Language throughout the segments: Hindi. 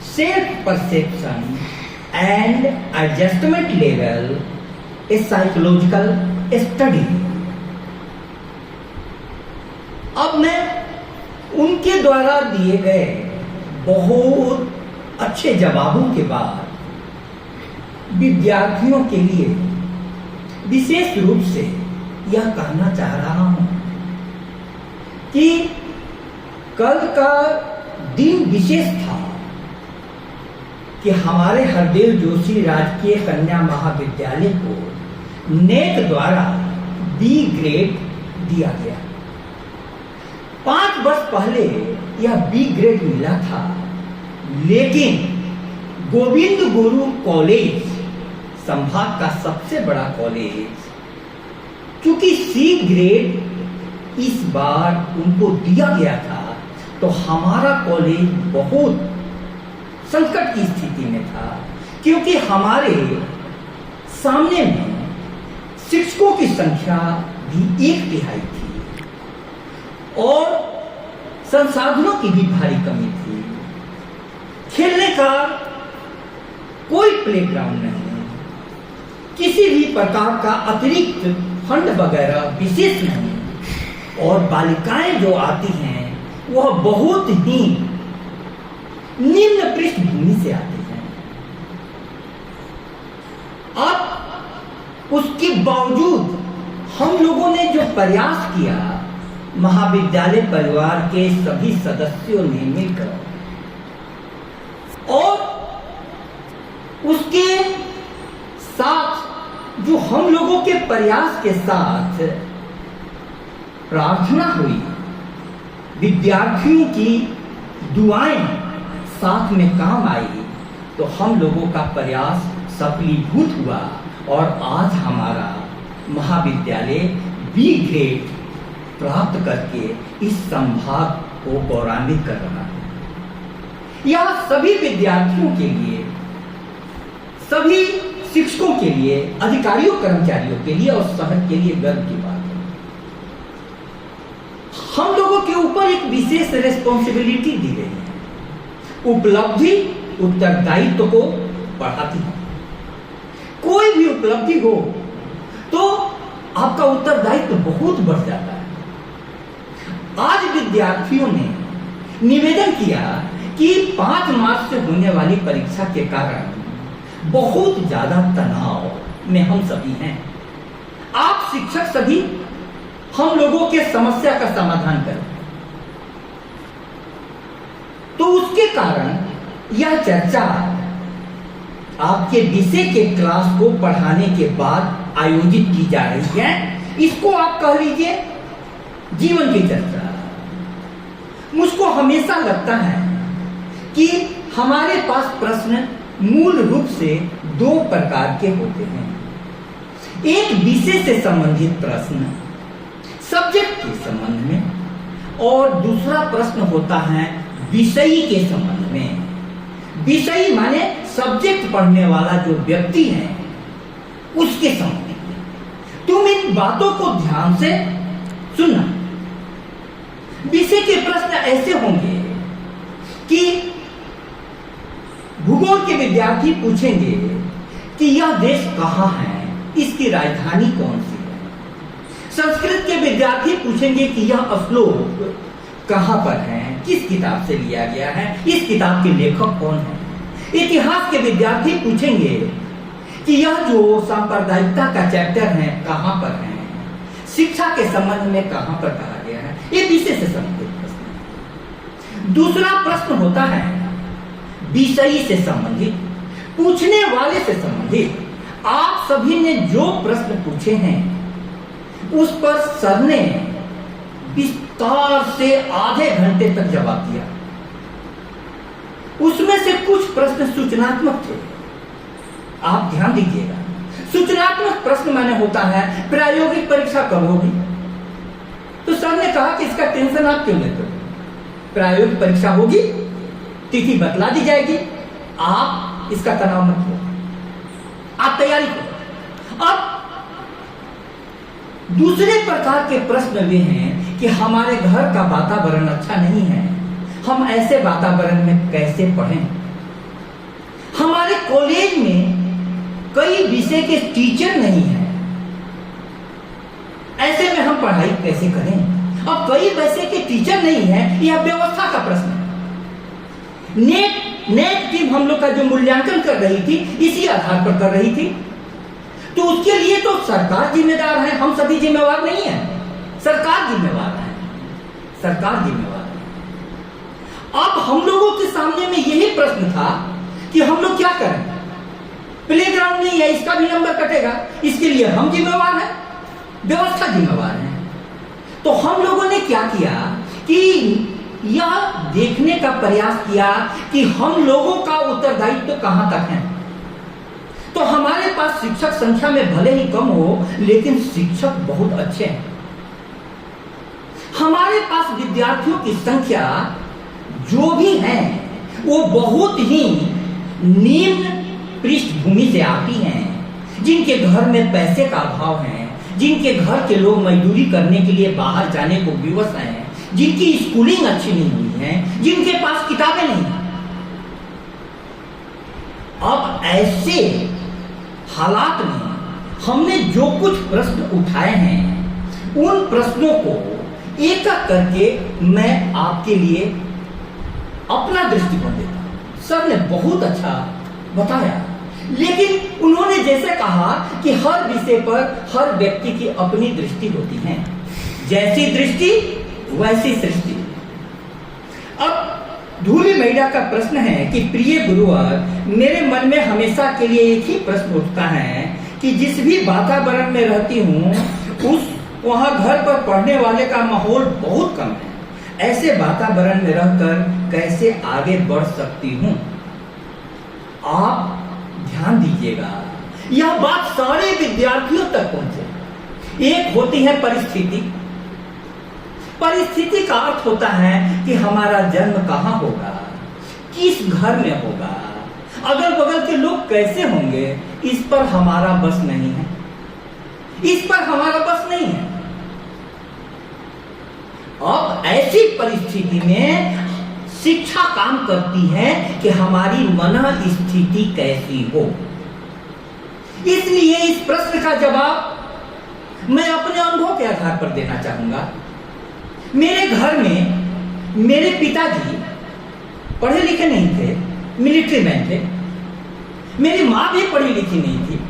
self perception and adjustment level, a psychological study। अब मैं उनके द्वारा दिए गए बहुत अच्छे जवाबों के बाद विद्यार्थियों के लिए विशेष रूप से यह कहना चाह रहा हूं कि कल का दिन विशेष था कि हमारे हरदेव जोशी राजकीय कन्या महाविद्यालय को नेट द्वारा बी ग्रेड दिया गया। 5 वर्ष पहले यह बी ग्रेड मिला था, लेकिन गोविंद गुरु कॉलेज, संभाग का सबसे बड़ा कॉलेज, क्योंकि सी ग्रेड इस बार उनको दिया गया था, तो हमारा कॉलेज बहुत संकट की स्थिति में था, क्योंकि हमारे सामने में शिक्षकों की संख्या भी 1/3 थी और संसाधनों की भी भारी कमी थी। खेलने का कोई प्लेग्राउंड नहीं, किसी भी प्रकार का अतिरिक्त फंड वगैरह विशेष नहीं, और बालिकाएं जो आती हैं वह बहुत ही निम्न पृष्ठभूमि से आती हैं। अब उसके बावजूद हम लोगों ने जो प्रयास किया, महाविद्यालय परिवार के सभी सदस्यों ने मिलकर, और उसके साथ जो हम लोगों के प्रयास के साथ प्रार्थना हुई, विद्यार्थियों की दुआएं साथ में काम आई, तो हम लोगों का प्रयास सफलीभूत हुआ और आज हमारा महाविद्यालय बी ग्रेड प्राप्त करके इस संभाग को गौरवान्वित कर रहा है। यह सभी विद्यार्थियों के लिए, सभी शिक्षकों के लिए, अधिकारियों कर्मचारियों के लिए और शहर के लिए गर्व की बात है। हम लोगों के ऊपर एक विशेष रिस्पॉन्सिबिलिटी दी गई है। उपलब्धि उत्तरदायित्व को बढ़ाती है। कोई भी उपलब्धि हो तो आपका उत्तरदायित्व बहुत बढ़ जाता है। आज विद्यार्थियों ने निवेदन किया कि 5 मार्च से होने वाली परीक्षा के कारण बहुत ज्यादा तनाव में हम सभी हैं। आप शिक्षक सभी हम लोगों के समस्या का समाधान करें। तो उसके कारण यह चर्चा आपके विषय के क्लास को पढ़ाने के बाद आयोजित की जा रही है। इसको आप कह लीजिए जीवन की चर्चा। मुझको हमेशा लगता है कि हमारे पास प्रश्न मूल रूप से 2 प्रकार के होते हैं। एक विषय से संबंधित प्रश्न, सब्जेक्ट के संबंध में, और दूसरा प्रश्न होता है विषयी के संबंध में। विषयी माने सब्जेक्ट पढ़ने वाला जो व्यक्ति है उसके संबंध में। तुम इन बातों को ध्यान से सुनना। विषय के प्रश्न ऐसे होंगे कि भूगोल के विद्यार्थी पूछेंगे कि यह देश कहाँ है, इसकी राजधानी कौन सी है। संस्कृत के विद्यार्थी पूछेंगे कि यह श्लोक कहाँ पर है, किस किताब से लिया गया है, इस किताब के लेखक कौन है। इतिहास के विद्यार्थी पूछेंगे कि यह जो सांप्रदायिकता का चैप्टर है कहाँ पर है, शिक्षा के संबंध में कहाँ पर कहा गया है। ये विषय से संबंधित प्रश्न। दूसरा प्रश्न होता है विषयी से संबंधित, पूछने वाले से संबंधित। आप सभी ने जो प्रश्न पूछे हैं उस पर सर ने विस्तार से आधे घंटे तक जवाब दिया। उसमें से कुछ प्रश्न सूचनात्मक थे, आप ध्यान दीजिएगा। सूचनात्मक प्रश्न माने होता है प्रायोगिक परीक्षा कब होगी। तो सर ने कहा कि इसका टेंशन आप क्यों लेते हो, प्रायोगिक परीक्षा होगी, तिथि बतला दी जाएगी, आप इसका तनाव मत लो, आप तैयारी करो। अब दूसरे प्रकार के प्रश्न वे हैं कि हमारे घर का वातावरण अच्छा नहीं है, हम ऐसे वातावरण में कैसे पढ़ें। कॉलेज में कई विषय के टीचर नहीं है, ऐसे में हम पढ़ाई कैसे करें? अब कई विषय के टीचर नहीं है, यह व्यवस्था का प्रश्न है। नेट टीम हम लोग का जो मूल्यांकन कर रही थी, इसी आधार पर कर रही थी, तो उसके लिए तो सरकार जिम्मेदार है, हम सभी जिम्मेवार नहीं है। सरकार जिम्मेवार है, सरकार जिम्मेवार है। अब हम लोगों के सामने में यही प्रश्न था कि हम लोग क्या करें? प्लेग्राउंड नहीं है, इसका भी नंबर कटेगा, इसके लिए हम जिम्मेवार हैं, व्यवस्था जिम्मेवार है। तो हम लोगों ने क्या किया कि यह देखने का प्रयास किया कि हम लोगों का उत्तरदायित्व तो कहां तक है। तो हमारे पास शिक्षक संख्या में भले ही कम हो, लेकिन शिक्षक बहुत अच्छे हैं। हमारे पास विद्यार्थियों की संख्या जो भी है वो बहुत ही निम्न पृष्ठभूमि से आती हैं, जिनके घर में पैसे का अभाव है, जिनके घर के लोग मजदूरी करने के लिए बाहर जाने को विवश हैं, जिनकी स्कूलिंग अच्छी नहीं हुई है, जिनके पास किताबें नहीं हैं। अब ऐसे हालात में हमने जो कुछ प्रश्न उठाए हैं, उन प्रश्नों को एक एक करके मैं आपके लिए अपना दृष्टिकोण देता हूं। सर ने बहुत अच्छा बताया, लेकिन उन्होंने जैसे कहा कि हर विषय पर हर व्यक्ति की अपनी दृष्टि होती है, जैसी दृष्टि वैसी सृष्टि। अब धूली मैडा का प्रश्न है कि प्रिय गुरुवर, मेरे मन में हमेशा के लिए एक ही प्रश्न उठता है कि जिस भी वातावरण में रहती हूँ वहां घर पर पढ़ने वाले का माहौल बहुत कम है। ऐसे वातावरण में रहकर कैसे आगे बढ़ सकती हूँ? आप ध्यान दीजिएगा, यह बात सारे विद्यार्थियों तक पहुंचे। एक होती है परिस्थिति। परिस्थिति का अर्थ होता है कि हमारा जन्म कहां होगा, किस घर में होगा, अगल बगल के लोग कैसे होंगे, इस पर हमारा बस नहीं है, इस पर हमारा बस नहीं है। अब ऐसी परिस्थिति में शिक्षा काम करती है कि हमारी मन स्थिति कैसी हो। इसलिए इस प्रश्न का जवाब मैं अपने अनुभव के आधार पर देना चाहूंगा। मेरे घर में मेरे पिताजी पढ़े लिखे नहीं थे, मिलिट्री मैन थे। मेरी मां भी पढ़ी लिखी नहीं थी,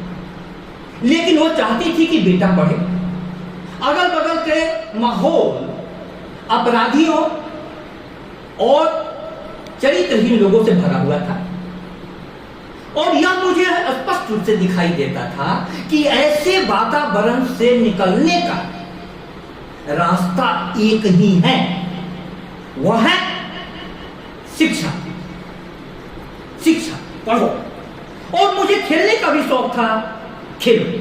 लेकिन वो चाहती थी कि बेटा पढ़े। अगल बगल के माहौल अपराधियों और चरित्रहीन लोगों से भरा हुआ था, और यह मुझे स्पष्ट रूप से दिखाई देता था कि ऐसे वातावरण से निकलने का रास्ता एक ही है, वह है शिक्षा। शिक्षा पढ़ो। और मुझे खेलने का भी शौक था, खेलो।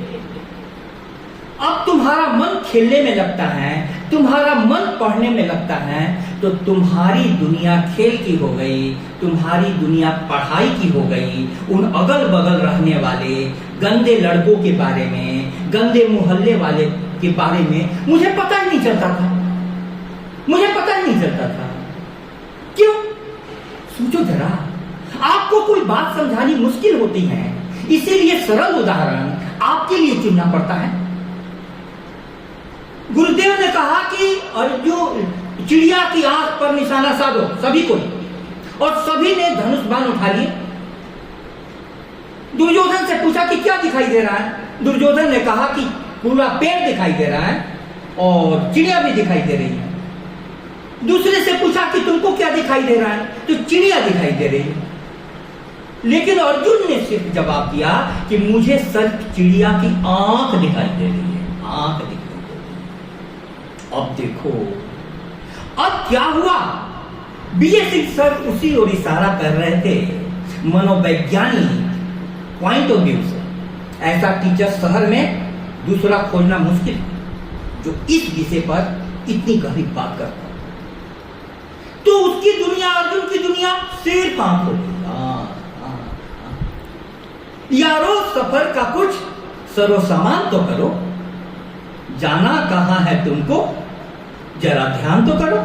अब तुम्हारा मन खेलने में लगता है, तुम्हारा मन पढ़ने में लगता है, तो तुम्हारी दुनिया खेल की हो गई, तुम्हारी दुनिया पढ़ाई की हो गई। उन अगल बगल रहने वाले गंदे लड़कों के बारे में, गंदे मोहल्ले वाले के बारे में मुझे पता ही नहीं चलता था। मुझे पता ही नहीं चलता था। क्यों? सोचो जरा, आपको कोई बात समझानी मुश्किल होती है, इसीलिए सरल उदाहरण आपके लिए चुनना पड़ता है। गुरुदेव ने कहा कि अर्जुन चिड़िया की आंख पर निशाना साधो, सभी को, और सभी ने धनुष बाण उठा लिए। दुर्योधन से पूछा कि क्या दिखाई दे रहा है? दुर्योधन ने कहा कि पूरा पेड़ दिखाई दे रहा है और चिड़िया भी दिखाई दे रही है। दूसरे से पूछा कि तुमको क्या दिखाई दे रहा है? तो चिड़िया दिखाई दे रही है। लेकिन अर्जुन ने सिर्फ जवाब दिया कि मुझे सिर्फ चिड़िया की आंख दिखाई दे रही है, आंख दिखाई दे रही है। अब देखो, अब क्या हुआ? बीएससी सर उसी ओर इशारा कर रहे थे, मनोवैज्ञानिक पॉइंट ऑफ व्यू से। ऐसा टीचर शहर में दूसरा खोजना मुश्किल है जो इस विषय पर इतनी गहरी बात करता है। तो उसकी दुनिया, अर्जुन की दुनिया सिर्फ आंख हो गई। यारो सफर का कुछ सरो सामान तो करो, जाना कहां है तुमको, जरा ध्यान तो करो।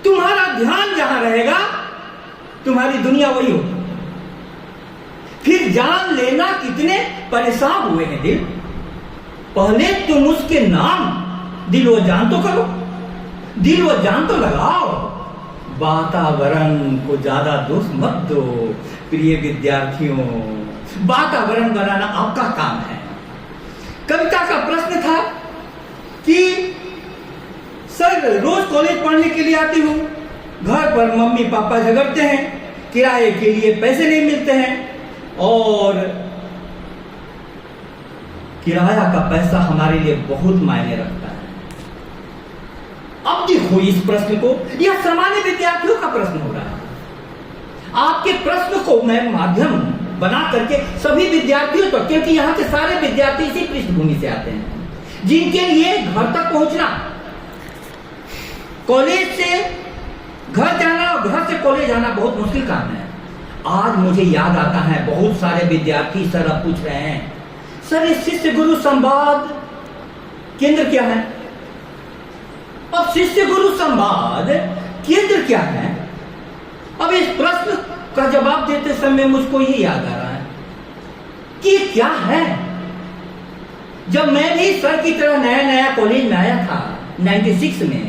तुम्हारा ध्यान जहां रहेगा तुम्हारी दुनिया वही होगी। फिर जान लेना कितने परेशान हुए हैं दिल। पहले तुम उसके नाम दिल व जान तो करो, दिल व जान तो लगाओ। वातावरण को ज्यादा दोष मत दो प्रिय विद्यार्थियों, वातावरण बनाना आपका काम है। कविता का प्रश्न था कि सर रोज कॉलेज पढ़ने के लिए आती हूँ, घर पर मम्मी पापा झगड़ते हैं, किराए के लिए पैसे नहीं मिलते हैं और किराया का पैसा हमारे लिए बहुत मायने रखता है। अब देखो इस प्रश्न को, यह सामान्य विद्यार्थियों का प्रश्न हो रहा है। आपके प्रश्न को मैं माध्यम बना करके सभी विद्यार्थियों तक, क्योंकि यहाँ के सारे विद्यार्थी इसी पृष्ठभूमि से आते हैं, जिनके लिए घर तक पहुंचना, कॉलेज से घर जाना और घर से कॉलेज आना बहुत मुश्किल काम है। आज मुझे याद आता है बहुत सारे विद्यार्थी सर अब पूछ रहे हैं, सर इस शिष्य गुरु संवाद केंद्र क्या है? अब शिष्य गुरु संवाद केंद्र क्या है? अब इस प्रश्न का जवाब देते समय मुझको ये याद आ रहा है कि क्या है। जब मैं भी सर की तरह नया नया कॉलेज में आया था 96 में,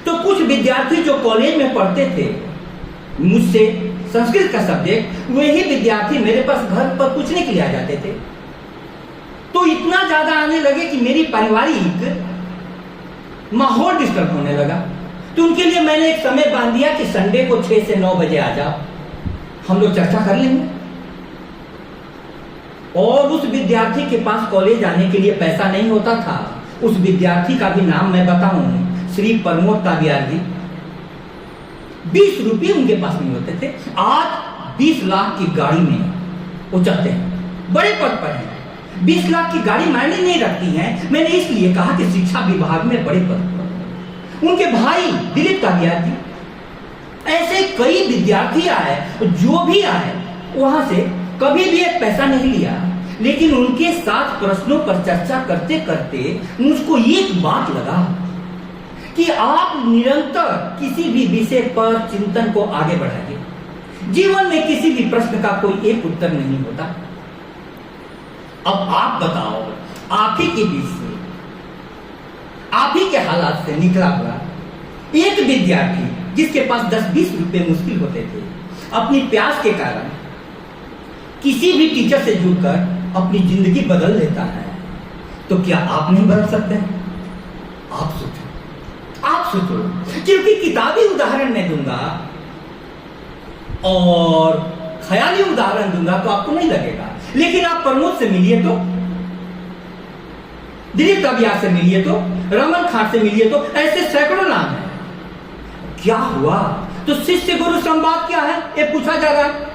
तो कुछ विद्यार्थी जो कॉलेज में पढ़ते थे मुझसे संस्कृत का सब्जेक्ट, वही विद्यार्थी मेरे पास घर पर पूछने के लिए आ जाते थे। तो इतना ज्यादा आने लगे कि मेरी पारिवारिक माहौल डिस्टर्ब होने लगा। तो उनके लिए मैंने एक समय बांध दिया कि संडे को 6 से 9 बजे आ जाओ, हम लोग चर्चा कर लेंगे। और उस विद्यार्थी के पास कॉलेज आने के लिए पैसा नहीं होता था। उस विद्यार्थी का भी नाम मैं बताऊं, श्री प्रमोद ताबियार जी। 20 रुपये उनके पास नहीं होते थे, आज 20 लाख की गाड़ी में वो चलते हैं, बड़े पद पर हैं। 20 लाख की गाड़ी मायने नहीं रखती है। मैंने इसलिए कहा कि शिक्षा विभाग में बड़े पद पर। उनके भाई दिलीप ताबियार जी, ऐसे कई विद्यार्थी आए, जो भी आए वहां से कभी भी एक पैसा नहीं लिया, लेकिन उनके साथ प्रश्नों पर चर्चा करते करते मुझको एक बात लगा कि आप निरंतर किसी भी विषय पर चिंतन को आगे बढ़ाइए। जीवन में किसी भी प्रश्न का कोई एक उत्तर नहीं होता। अब आप बताओ, आप ही के बीच से, आप ही के हालात से निकला हुआ एक विद्यार्थी जिसके पास 10-20 रुपए मुश्किल होते थे, अपनी प्यास के कारण किसी भी टीचर से जुड़कर अपनी जिंदगी बदल लेता है, तो क्या आप नहीं बदल सकते? आप सोचो, आप सोचो। क्योंकि किताबी उदाहरण मैं दूंगा और ख्याली उदाहरण दूंगा तो आपको नहीं लगेगा, लेकिन आप प्रमोद से मिलिए तो, दिलीप ताबियार से मिलिए तो, रमन खान से मिलिए तो, ऐसे सैकड़ों नाम है। क्या हुआ? तो शिष्य गुरु संवाद क्या है ये पूछा जा रहा है।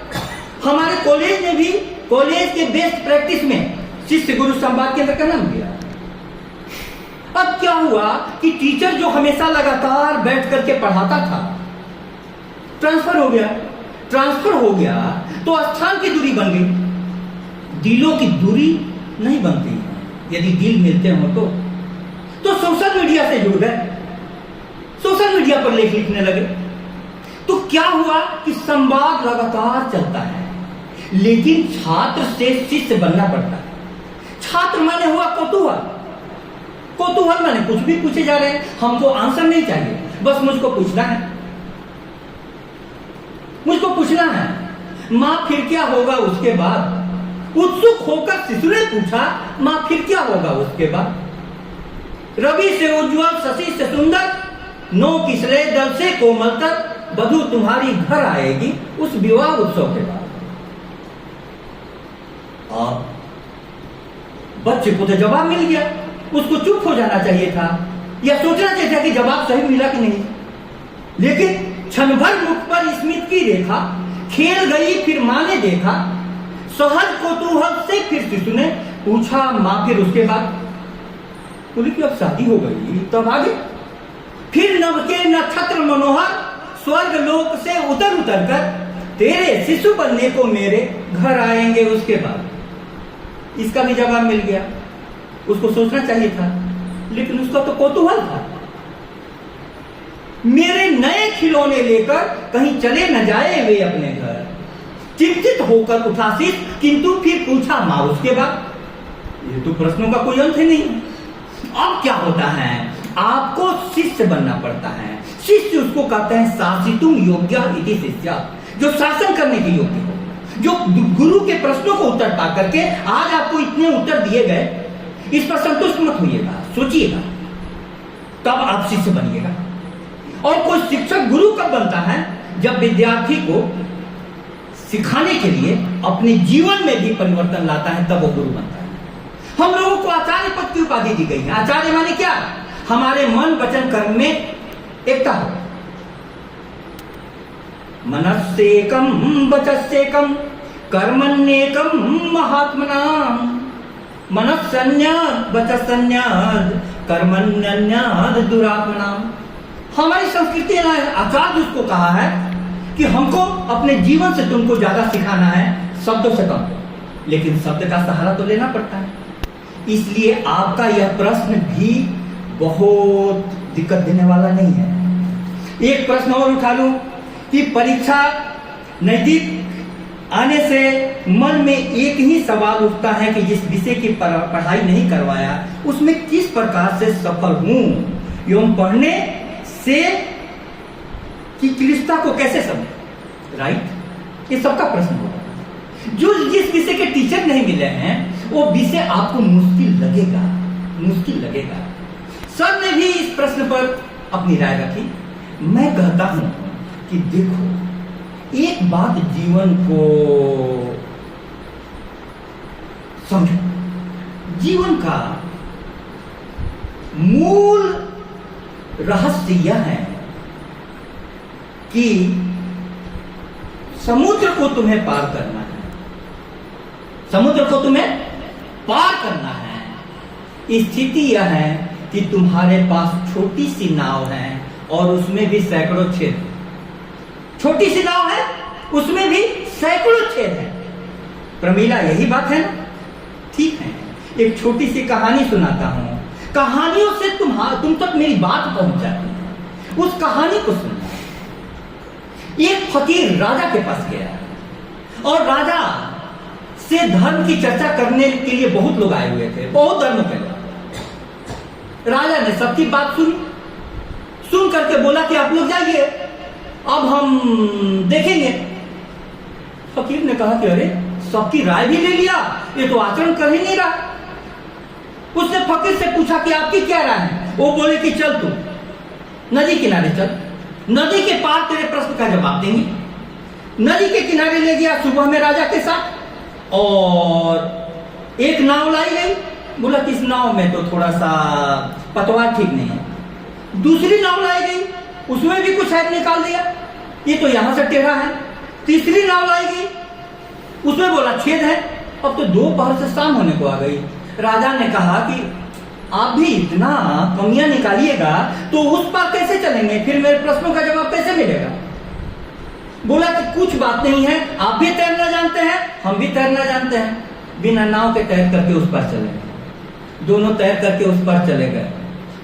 हमारे कॉलेज ने भी कॉलेज के बेस्ट प्रैक्टिस में शिष्य गुरु संवाद केंद्र का नाम दिया। अब क्या हुआ कि टीचर जो हमेशा लगातार बैठ करके पढ़ाता था, ट्रांसफर हो गया। ट्रांसफर हो गया तो स्थान की दूरी बन गई। दिलों की दूरी नहीं बनती है यदि दिल मिलते हो तो सोशल मीडिया से जुड़ गए, सोशल मीडिया पर लेख लिखने लगे। तो क्या हुआ कि संवाद लगातार चलता है, लेकिन छात्र से शिष्य बनना पड़ता है। छात्र माने हुआ कौतूहल, कौतूहल माने कुछ भी पूछे जा रहे हैं, हमको आंसर नहीं चाहिए, बस मुझको पूछना है, मुझको पूछना है। मां फिर क्या होगा उसके बाद? उत्सुक होकर शिशु ने पूछा, मां फिर क्या होगा उसके बाद? रवि से उज्जवल, शशि से सुंदर, नो किसले दल से कोमलतर, वधु तुम्हारी घर आएगी उस विवाह उत्सव के बाद। अब बच्चे को तो जवाब मिल गया, उसको चुप हो जाना चाहिए था या सोचना चाहिए था कि जवाब सही मिला कि नहीं। लेकिन क्षण भर मुख पर स्मित की रेखा खेल गई, फिर मां ने देखा। सहज कौतूहल से फिर शिशु ने पूछा, मां फिर उसके बाद? बोली कि अब शादी हो गई तब आगे? फिर नभ के नक्षत्र मनोहर स्वर्ग लोक से उतर उतर कर तेरे शिशु बनने को मेरे घर आएंगे उसके बाद। इसका भी जवाब मिल गया। उसको सोचना चाहिए था, लेकिन उसका तो कौतूहल था। मेरे नए खिलौने लेकर कहीं चले न जाए वे अपने घर, चिंतित होकर उठा शीश, किंतु फिर पूछा मां उसके बाद। ये तो प्रश्नों का कोई अंत ही नहीं। अब क्या होता है, आपको शिष्य बनना पड़ता है। शिष्य उसको कहते हैं शासितुम योग्य इति शिष्य, जो शासन करने के योग्य हो, जो गुरु के प्रश्नों को उत्तर पा करके आज आपको इतने उत्तर दिए गए, इस पर संतुष्ट मत होइएगा, सोचिएगा, तब आप शिष्य बनिएगा। और कोई शिक्षक गुरु कब बनता है, जब विद्यार्थी को सिखाने के लिए अपने जीवन में भी परिवर्तन लाता है, तब वो गुरु बनता है। हम लोगों को आचार्य पद की उपाधि दी गई है। आचार्य माने क्या, हमारे मन वचन कर्म में एकता हो। मनस्सेकम वचस्सेकम कर्मण्येकम महात्मनाम, मनस्सन्याद वचस्सन्याद कर्मण्यन्याद दुरात्मनाम। हमारी संस्कृति ने आचार्य उसको कहा है कि हमको अपने जीवन से तुमको ज्यादा सिखाना है शब्दों से कम, लेकिन शब्द का सहारा तो लेना पड़ता है। इसलिए आपका यह प्रश्न भी बहुत दिक्कत देने वाला नहीं है। एक प्रश्न और उठा लूं कि परीक्षा नजदीक आने से मन में एक ही सवाल उठता है कि जिस विषय की पढ़ाई नहीं करवाया उसमें किस प्रकार से सफल हूं, एवं पढ़ने से की क्लिष्टता को कैसे समझे। राइट, ये सबका प्रश्न होगा। जो जिस विषय के टीचर नहीं मिले हैं वो विषय आपको मुश्किल लगेगा, मुश्किल लगेगा। सर ने भी इस प्रश्न पर अपनी राय रखी। मैं कहता हूं कि देखो, एक बात जीवन को समझो, जीवन का मूल रहस्य यह है कि समुद्र को तुम्हें पार करना है, समुद्र को तुम्हें पार करना है। स्थिति यह है कि तुम्हारे पास छोटी सी नाव है और उसमें भी सैकड़ों छेद। छोटी सी नाव है, उसमें भी सैकड़ों छेद है। प्रमीला, यही बात है ना? ठीक है, एक छोटी सी कहानी सुनाता हूं। कहानियों से तुम तक मेरी बात पहुंच जाती है। उस कहानी को सुनना। एक फकीर राजा के पास गया और राजा से धर्म की चर्चा करने के लिए बहुत लोग आए हुए थे, बहुत धर्म के लोग। राजा ने सबकी बात सुनी, सुन करके बोला कि आप लोग जाइए, अब हम देखेंगे। फकीर ने कहा कि अरे, सबकी राय भी ले लिया, ये तो आचरण कर ही नहीं रहा। उसने फकीर से पूछा कि आपकी क्या राय है। वो बोले कि चल तू नदी किनारे चल, नदी के पार तेरे प्रश्न का जवाब देंगे। नदी के किनारे ले गया सुबह में राजा के साथ, और एक नाव लाई गई। बोला कि इस नाव में तो थोड़ा सा पतवार ठीक नहीं है। दूसरी नाव लाई गई, उसमें भी कुछ ऐड निकाल दिया, ये तो यहां से टेढ़ा है। तीसरी नाव लाई गई, उसमें बोला छेद है। अब तो दोपहर से शाम होने को आ गई। राजा ने कहा कि आप भी इतना कमियां निकालिएगा तो उस पार कैसे चलेंगे, फिर मेरे प्रश्नों का जवाब कैसे मिलेगा। बोला कि कुछ बात नहीं है, आप भी तैरना जानते हैं, हम भी तैरना जानते हैं, बिना नाव के तैर करके उस पार चलेंगे। दोनों तैर करके उस पार चले गए।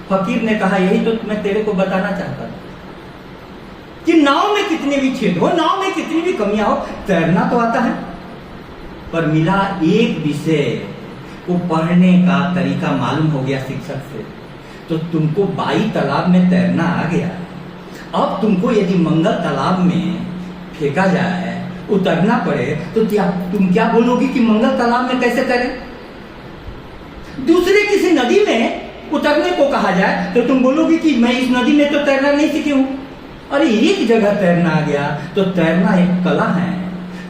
फकीर ने कहा यही तो मैं तेरे को बताना चाहता था कि नाव में कितने भी छेद हो, नाव में कितनी भी कमियां हो, तैरना तो आता है। पर मिला एक विषय को पढ़ने का तरीका मालूम हो गया शिक्षक से, तो तुमको 22 तालाब में तैरना आ गया। अब तुमको यदि मंगल तालाब में फेंका जाए, उतरना पड़े, तो तुम क्या बोलोगी कि मंगल तालाब में कैसे तैरे। दूसरे किसी नदी में उतरने को कहा जाए तो तुम बोलोगी कि मैं इस नदी में तो तैरना नहीं सीखी हूं। अरे एक जगह तैरना आ गया तो तैरना एक कला है।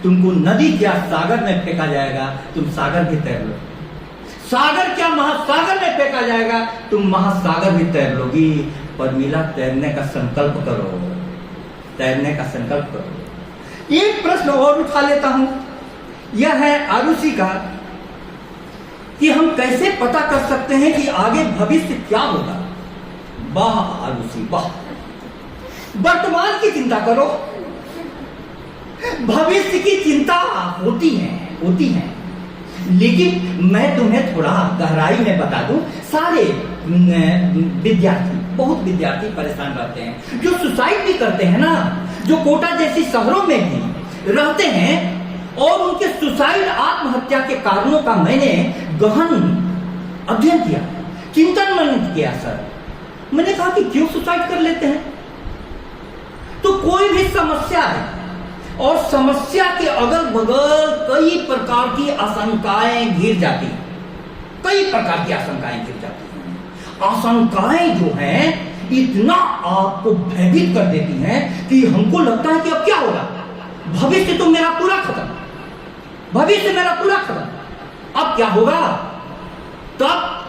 तुमको नदी क्या सागर में फेंका जाएगा, तुम सागर भी तैर लो। सागर क्या महासागर में फेंका जाएगा, तुम महासागर भी तैर लोगी। पर मिला तैरने का संकल्प करो, तैरने का संकल्प करो। एक प्रश्न और उठा लेता हूं, यह है आरुषि का कि हम कैसे पता कर सकते हैं कि आगे भविष्य क्या होगा। वाह आरुषि वाह, वर्तमान की चिंता करो, भविष्य की चिंता होती है। लेकिन मैं तुम्हें थोड़ा गहराई में बता दूं, सारे विद्यार्थी, बहुत विद्यार्थी परेशान रहते हैं, जो सुसाइड भी करते हैं ना, जो कोटा जैसी शहरों में भी रहते हैं, और उनके सुसाइड आत्महत्या के कारणों का मैंने गहन अध्ययन किया, चिंतन मनन किया सर। मैंने कहा कि क्यों सुसाइड कर लेते हैं? तो कोई भी समस्या है और समस्या के अगल बगल कई प्रकार की आशंकाएं घिर जाती हैं, कई प्रकार की आशंकाएं घिर जाती हैं। आशंकाएं जो हैं इतना आपको भयभीत कर देती हैं कि हमको लगता है कि अब क्या होगा, भविष्य तो मेरा पूरा खत्म, भविष्य मेरा पूरा खत्म, अब क्या होगा? तब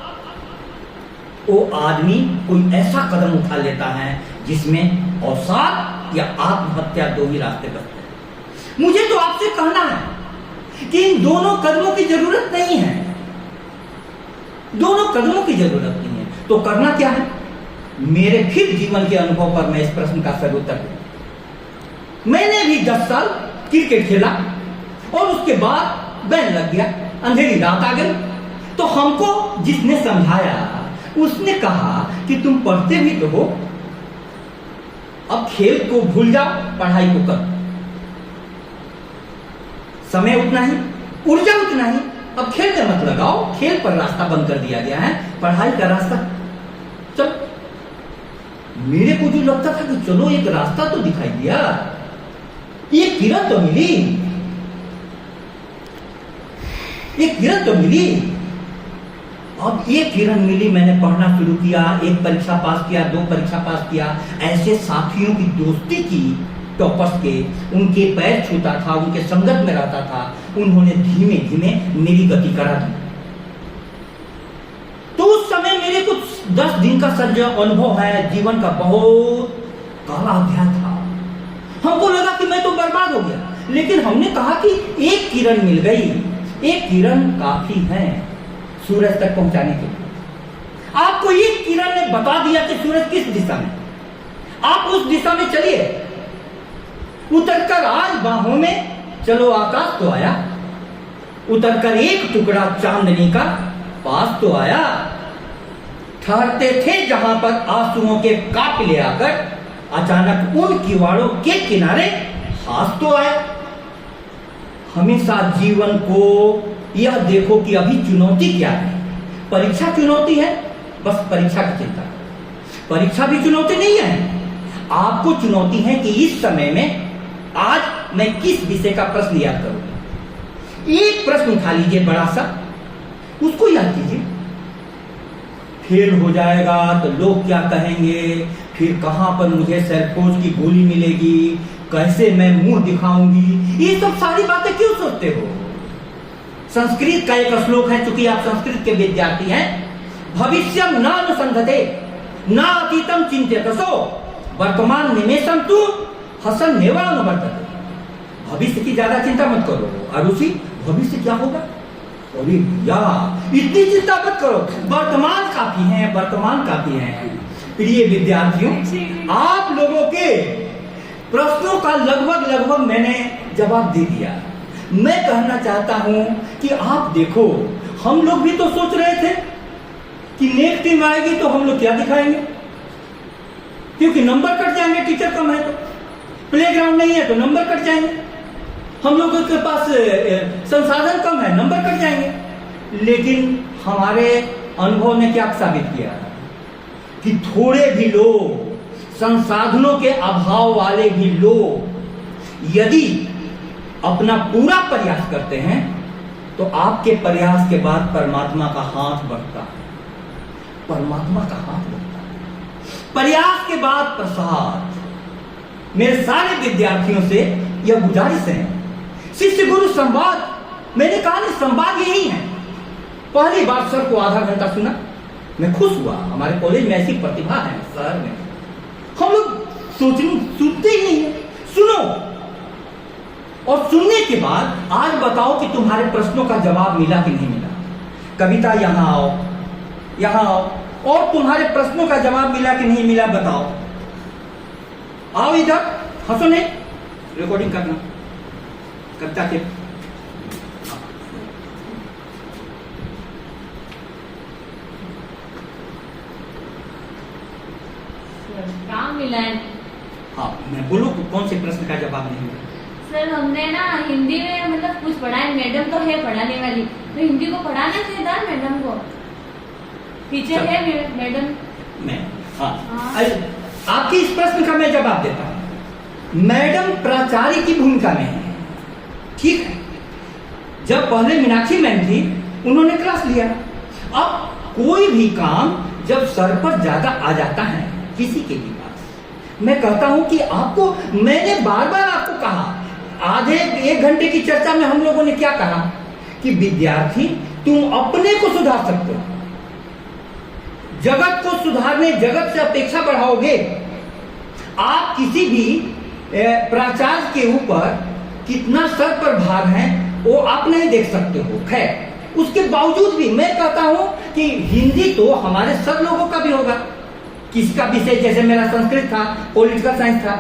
वो आदमी कोई ऐसा कदम उठा लेता है जिसमें अवसाद या आत्महत्या दो ही रास्ते बचते हैं। मुझे तो आपसे कहना है कि इन दोनों कदमों की जरूरत नहीं है, दोनों कदमों की जरूरत नहीं है। तो करना क्या है? मेरे फिर जीवन के अनुभव पर मैं इस प्रश्न का सर उत्तर दूं। मैंने भी 10 साल क्रिकेट खेला और उसके बाद बैन लग गया, अंधेरी रात आ गई। तो हमको जिसने समझाया उसने कहा कि तुम पढ़ते भी तो हो, अब खेल को भूल जाओ, पढ़ाई को करो, समय उतना ही, ऊर्जा उतना ही, अब खेल में मत लगाओ, खेल पर रास्ता बंद कर दिया गया है, पढ़ाई का रास्ता चल। मेरे को जो लगता था कि चलो एक रास्ता तो दिखाई दिया, एक किरण तो मिली, एक किरण तो मिली। अब एक किरण मिली, मैंने पढ़ना शुरू किया, एक परीक्षा पास किया, 2 परीक्षा पास किया, ऐसे साथियों की दोस्ती की, टॉपर्स के, उनके पैर छूता था, उनके संगत में रहता था, उन्होंने धीमे धीमे मेरी गति करा दी। तो उस समय मेरे कुछ 10 दिन का सर जो अनुभव है, जीवन का बहुत काला अध्याय था। हमको लगा कि मैं तो बर्बाद हो गया, लेकिन हमने कहा कि एक किरण मिल गई, एक किरण काफी है सूरज तक पहुंचाने के लिए। आपको एक किरण ने बता दिया कि सूरज किस दिशा में, आप उस दिशा में चलिए, उतरकर आज बाहों में चलो, आकाश तो आया, उतरकर एक टुकड़ा चांदनी का पास तो आया। ठहरते थे जहां पर आंसुओं के काफिले आकर, अचानक उन किवाड़ों के किनारे हाथ तो आया। हमेशा जीवन को यह देखो कि अभी चुनौती क्या है। परीक्षा चुनौती है, बस परीक्षा की चिंता। परीक्षा भी चुनौती नहीं है, आपको चुनौती है कि इस समय में आज मैं किस विषय का प्रश्न याद करूंगा। एक प्रश्न उठा लीजिए बड़ा सा, उसको याद कीजिए। फेल हो जाएगा तो लोग क्या कहेंगे, फिर कहां पर मुझे सरफोज की गोली मिलेगी, कैसे मैं मुंह दिखाऊंगी, ये सब सारी बातें क्यों सोचते हो? संस्कृत का एक श्लोक है, चूंकि आप संस्कृत के विद्यार्थी हैं, भविष्यम न अनुसंधते न अतीतम चिंत्यतसो वर्तमान निमेषम तु हसन नेवानुवर्तते। भविष्य की ज्यादा चिंता मत करो, अरुषि भविष्य क्या होगा, अरे भैया इतनी चिंता मत करो, वर्तमान काफी है, वर्तमान काफी है। प्रिय विद्यार्थियों, आप लोगों के प्रश्नों का लगभग मैंने जवाब दे दिया। मैं कहना चाहता हूं कि आप देखो, हम लोग भी तो सोच रहे थे कि नेक्स्ट टीम आएगी तो हम लोग क्या दिखाएंगे, क्योंकि नंबर कट जाएंगे, टीचर कम है तो, प्लेग्राउंड नहीं है तो नंबर कट जाएंगे, हम लोगों के पास संसाधन कम है, नंबर कट जाएंगे। लेकिन हमारे अनुभव ने क्या साबित किया कि थोड़े भी लोग, संसाधनों के अभाव वाले भी लोग यदि अपना पूरा प्रयास करते हैं तो आपके प्रयास के बाद परमात्मा का हाथ बढ़ता है, परमात्मा का हाथ बढ़ता है, प्रयास के बाद प्रसाद। मेरे सारे विद्यार्थियों से यह गुजारिश है, शिष्य गुरु संवाद, मैंने कहा नहीं संवाद यही है। पहली बार सर को आधा घंटा सुना, मैं खुश हुआ, हमारे कॉलेज में ऐसी प्रतिभा है शहर में, हम लोग सुनते ही नहीं है, सुनो। और सुनने के बाद आज बताओ कि तुम्हारे प्रश्नों का जवाब मिला कि नहीं मिला। कविता यहां आओ, यहां आओ, और तुम्हारे प्रश्नों का जवाब मिला कि नहीं मिला बताओ। आओ इधर, हंसो नहीं, रिकॉर्डिंग करना कविता के। क्या मिला है? हाँ, मैं बोलो कौन से प्रश्न का जवाब नहीं मिला। सर हमने ना हिंदी में मतलब कुछ पढ़ा है, मैडम तो है पढ़ाने वाली, तो हिंदी को पढ़ाना चाहिए था मैडम को, टीचर है मैडम। मैं हाँ, आपकी इस प्रश्न का मैं जवाब देता हूँ। मैडम प्राचार्य की भूमिका में है, ठीक है। जब पहले मीनाक्षी मैम थी उन्होंने क्लास लिया। अब कोई भी काम जब सर पर ज्यादा आ जाता है किसी के भी पास, मैं कहता हूं कि आपको, मैंने बार बार आपको कहा, आधे 1 घंटे की चर्चा में हम लोगों ने क्या कहा कि विद्यार्थी तुम अपने को सुधार सकते हो, जगत को सुधारने, जगत से अपेक्षा बढ़ाओगे। आप किसी भी प्राचार्य के ऊपर कितना सर पर भार है वो आप नहीं देख सकते हो। खैर, उसके बावजूद भी मैं कहता हूं कि हिंदी तो हमारे सब लोगों का भी होगा। किसका विषय, जैसे मेरा संस्कृत था, पॉलिटिकल साइंस था,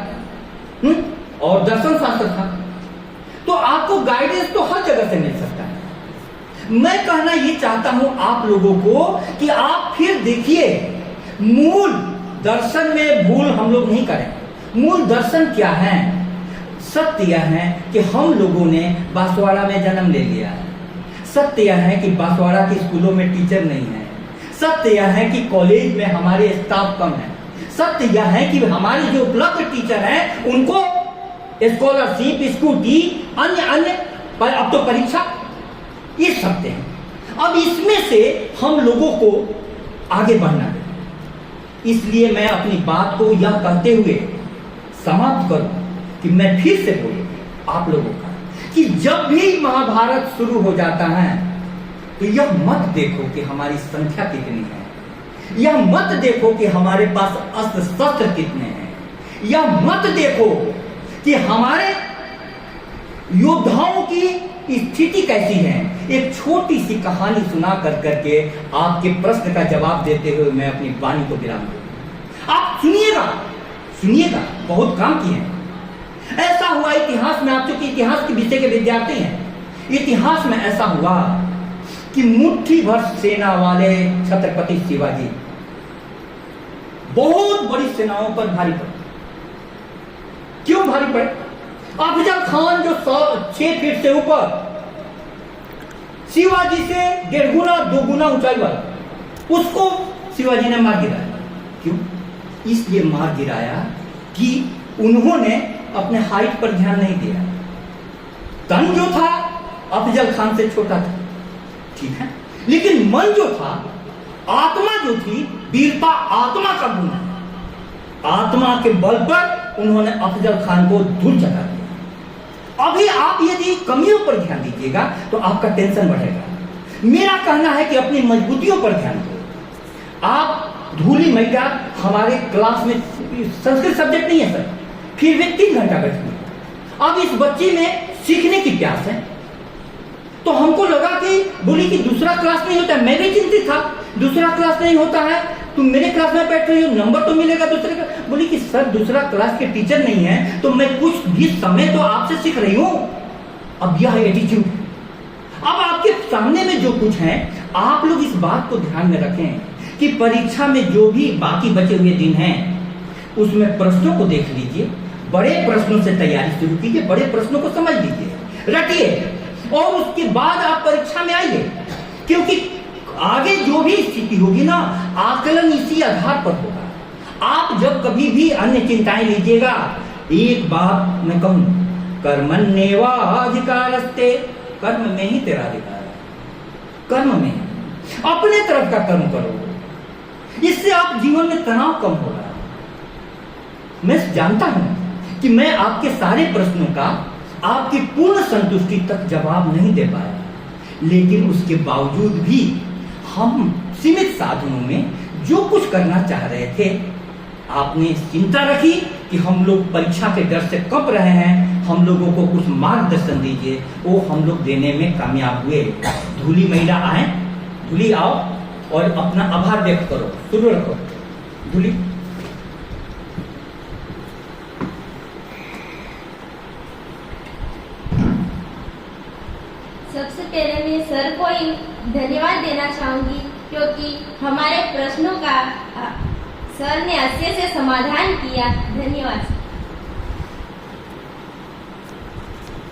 और दर्शन शास्त्र था, तो आपको गाइडेंस तो हर जगह से मिल सकता है। मैं कहना ये चाहता हूं आप लोगों को कि आप फिर देखिए, मूल दर्शन में भूल हम लोग नहीं करें। मूल दर्शन क्या है? सत्य यह है कि हम लोगों ने बांसवाड़ा में जन्म ले लिया है। सत्य यह है कि बांसवाड़ा के स्कूलों में टीचर नहीं है। सत्य यह है कि कॉलेज में हमारे स्टाफ कम है। सत्य यह है कि हमारे जो उपलब्ध टीचर हैं उनको स्कॉलरशिप, स्कूटी, अन्य अब तो परीक्षा, ये सत्य है। अब इसमें से हम लोगों को आगे बढ़ना है। इसलिए मैं अपनी बात को यह कहते हुए समाप्त करूं कि मैं फिर से बोलूं आप लोगों का कि जब भी महाभारत शुरू हो जाता है तो यह मत देखो कि हमारी संख्या कितनी है, यह मत देखो कि हमारे पास अस्त्र शस्त्र कितने हैं, यह मत देखो कि हमारे योद्धाओं की स्थिति कैसी है। एक छोटी सी कहानी सुना कर करके आपके प्रश्न का जवाब देते हुए मैं अपनी वाणी को विराम दूंगा। आप सुनिएगा, बहुत काम किए हैं। ऐसा हुआ इतिहास में, आप चूंकि इतिहास के विषय के विद्यार्थी हैं, इतिहास में ऐसा हुआ कि मुट्ठी भर सेना वाले छत्रपति शिवाजी बहुत बड़ी सेनाओं पर भारी पड़े। क्यों भारी पड़े? अफजल खान जो 6 फीट से ऊपर, शिवाजी से 1.5 गुना 2 गुना ऊंचाई वाला, उसको शिवाजी ने मार गिराया। क्यों? इसलिए मार गिराया कि उन्होंने अपने हाइट पर ध्यान नहीं दिया। तन जो था अफजल खान से छोटा था, ठीक है, लेकिन मन जो था, आत्मा जो थी, वीरता आत्मा का गुण है। आत्मा के बल पर उन्होंने अफजल खान को धूल चढ़ा दिया। अभी आप यदि कमियों पर ध्यान दीजिएगा तो आपका टेंशन बढ़ेगा। मेरा कहना है कि अपनी मजबूतियों पर ध्यान दो। आप धूली मैया हमारे क्लास में संस्कृत सब्जेक्ट नहीं है सर, फिर भी 3 घंटा बैठती है। अब इस बच्ची में सीखने की प्यास है, तो हमको लगा कि बोली कि दूसरा क्लास नहीं होता है। मैं भी चिंतित था, दूसरा क्लास नहीं होता है, तुम मेरे क्लास में बैठ रही हो, नंबर तो मिलेगा दूसरे का। बोली कि सर दूसरा क्लास के टीचर नहीं है, तो मैं कुछ भी समय तो आपसे सीख रही हूं। अब यह एटीट्यूड, अब आपके सामने में जो कुछ है, आप लोग इस बात को ध्यान में रखें कि परीक्षा में जो भी बाकी बचे हुए दिन हैं उसमें प्रश्नों को देख लीजिए, बड़े प्रश्नों से तैयारी शुरू कीजिए, बड़े प्रश्नों को समझ लीजिए, रटिए, और उसके बाद आप परीक्षा में आइए। क्योंकि आगे जो भी स्थिति होगी ना, आकलन इसी आधार पर होगा। आप जब कभी भी अन्य चिंताएं लीजिएगा, एक बात मैं कहूं, कर्मण्येवाधिकारस्ते, कर्म में ही तेरा अधिकार है। कर्म में अपने तरफ का कर्म करो, इससे आप जीवन में तनाव कम होगा। मैं जानता हूं कि मैं आपके सारे प्रश्नों का आपकी पूर्ण संतुष्टि तक जवाब नहीं दे पाया, लेकिन उसके बावजूद भी हम सीमित साधनों में जो कुछ करना चाह रहे थे, आपने चिंता रखी कि हम लोग परीक्षा के डर से कब रहे हैं, हम लोगों को कुछ मार्गदर्शन दीजिए, वो हम लोग देने में कामयाब हुए। धूली महिला आए, धूली आओ और अपना आभार व्यक्त करो। शुरू रखो धूली। सबसे पहले मैं सर को धन्यवाद देना चाहूंगी, क्योंकि हमारे प्रश्नों का सर ने अच्छे से समाधान किया। धन्यवाद।